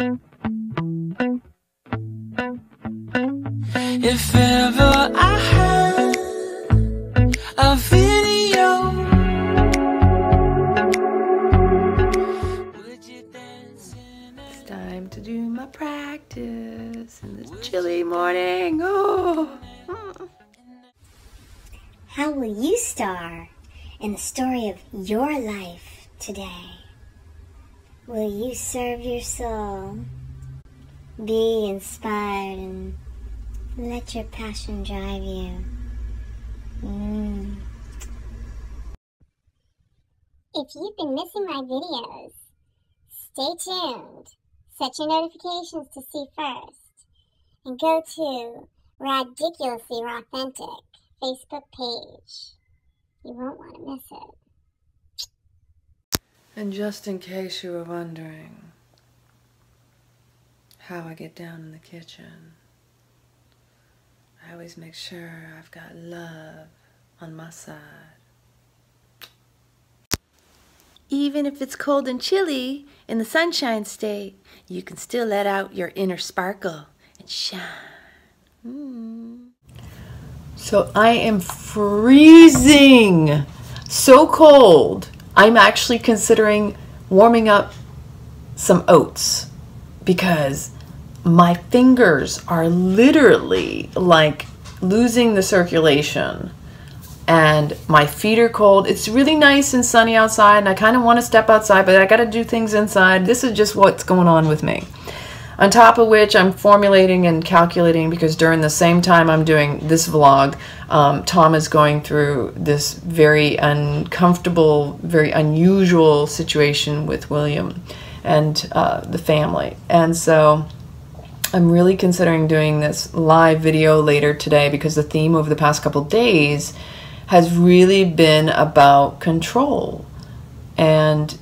If ever I had a video, would you dance in it? It's time to do my practice in this chilly morning. Oh. How will you star in the story of your life today? Will you serve your soul? Be inspired and let your passion drive you. If you've been missing my videos, stay tuned. Set your notifications to see first. And go to RADiculously RawThentic Facebook page. You won't want to miss it. And just in case you were wondering how I get down in the kitchen, I always make sure I've got love on my side. Even if it's cold and chilly in the Sunshine State, you can still let out your inner sparkle and shine. So I am freezing, so cold. I'm actually considering warming up some oats because my fingers are literally like losing the circulation and my feet are cold. It's really nice and sunny outside and I kind of want to step outside, but I got to do things inside. This is just what's going on with me. On top of which I'm formulating and calculating, because during the same time I'm doing this vlog, Tom is going through this very uncomfortable, very unusual situation with William and the family. And so I'm really considering doing this live video later today because the theme over the past couple days has really been about control. And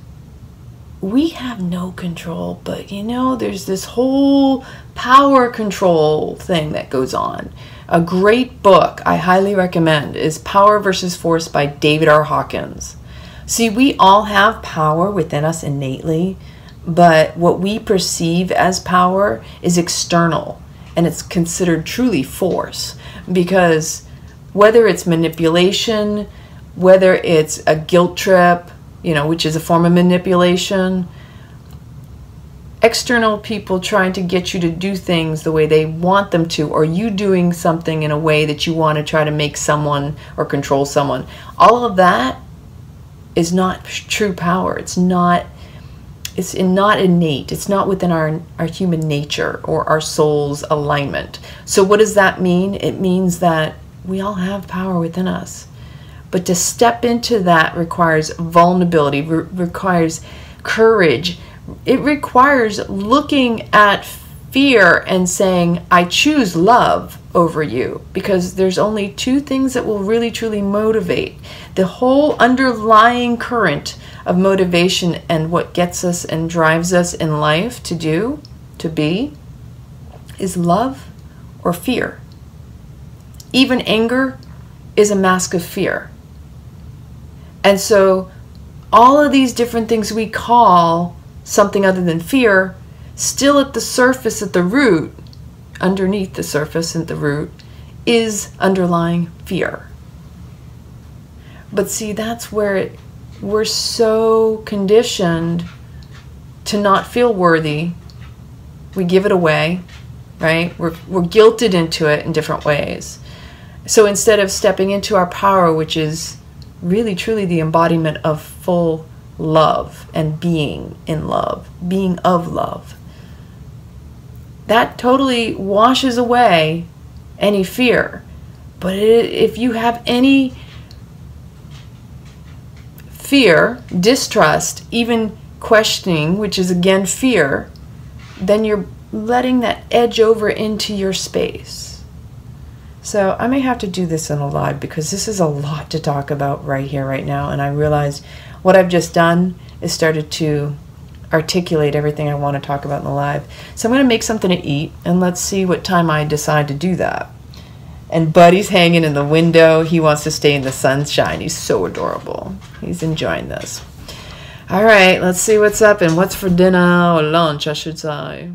we have no control, but you know, there's this whole power control thing that goes on. A great book I highly recommend is Power versus Force by David R. Hawkins. See, we all have power within us innately, but what we perceive as power is external, and it's considered truly force, because whether it's manipulation, whether it's a guilt trip, you know, which is a form of manipulation, external people trying to get you to do things the way they want them to, or you doing something in a way that you want to try to make someone or control someone. All of that is not true power. It's not innate. It's not within our human nature or our soul's alignment. So what does that mean? It means that we all have power within us. But to step into that requires vulnerability, requires courage. It requires looking at fear and saying, I choose love over you, because there's only two things that will really truly motivate. The whole underlying current of motivation and what gets us and drives us in life to do, to be, is love or fear. Even anger is a mask of fear. And so all of these different things we call something other than fear, still at the surface, at the root, underneath the surface at the root, is underlying fear. But see, that's where we're so conditioned to not feel worthy. We give it away, right? We're guilted into it in different ways. So instead of stepping into our power, which is really truly the embodiment of full love and being in love, being of love, that totally washes away any fear. But if you have any fear, distrust, even questioning, which is again fear, then you're letting that edge over into your space. So I may have to do this in a live because this is a lot to talk about right here, right now. And I realize what I've just done is started to articulate everything I want to talk about in the live. So I'm going to make something to eat, and let's see what time I decide to do that. And Buddy's hanging in the window. He wants to stay in the sunshine. He's so adorable. He's enjoying this. All right, let's see what's up and what's for dinner or lunch, I should say.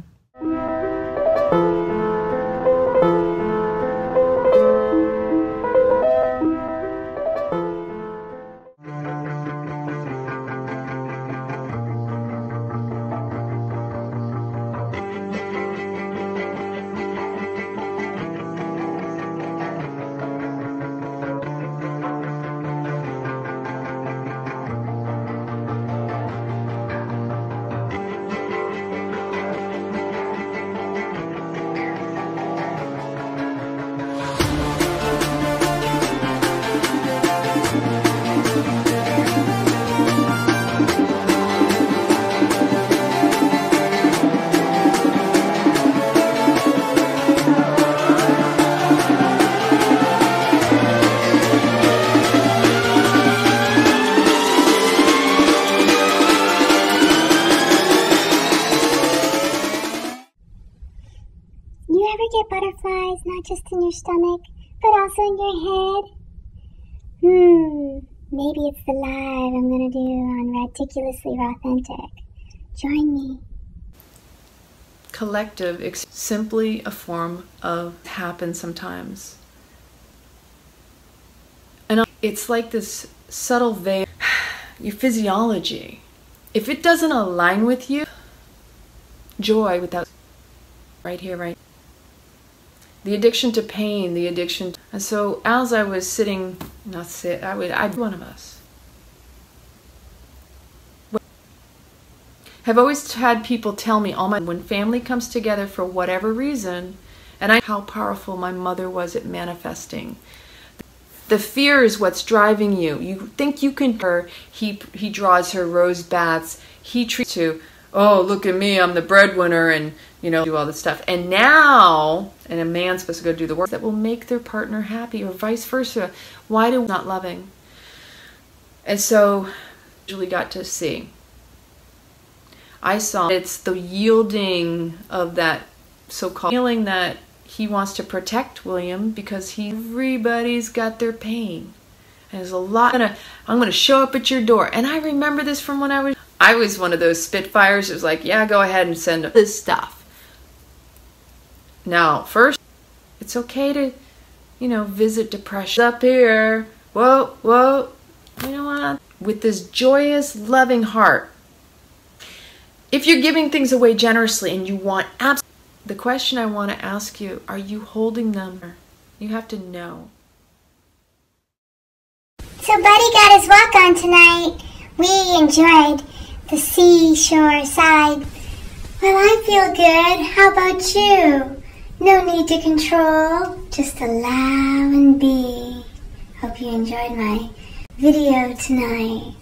You ever get butterflies, not just in your stomach, but also in your head? Maybe it's the live I'm gonna do on RADiculously RawThentic. Join me. Collective, simply a form of happens sometimes. And it's like this subtle veil, your physiology. If it doesn't align with you, joy without right here, right. The addiction to pain, the addiction. And so as I was sitting, I'd one of us. Have always had people tell me when family comes together for whatever reason, and how powerful my mother was at manifesting. The fear is what's driving you. You think you can. He draws her rose baths. He treats to, oh, look at me, I'm the breadwinner, and do all this stuff. And now, and a man's supposed to go do the work that will make their partner happy, or vice versa. Why do we not loving? And so, Julie got to see. I saw it's the yielding of that so-called feeling that he wants to protect William because everybody's got their pain. And there's a lot. I'm gonna show up at your door. And I remember this from when I was one of those Spitfires. It was like, yeah, go ahead and send this stuff. Now, first, it's okay to, visit depression up here. Whoa, whoa. You know what? With this joyous, loving heart. If you're giving things away generously and you want the question I want to ask you, are you holding them? You have to know. So Buddy got his walk on tonight. We enjoyed the seashore side. Well, I feel good. How about you? No need to control, just allow and be. Hope you enjoyed my video tonight.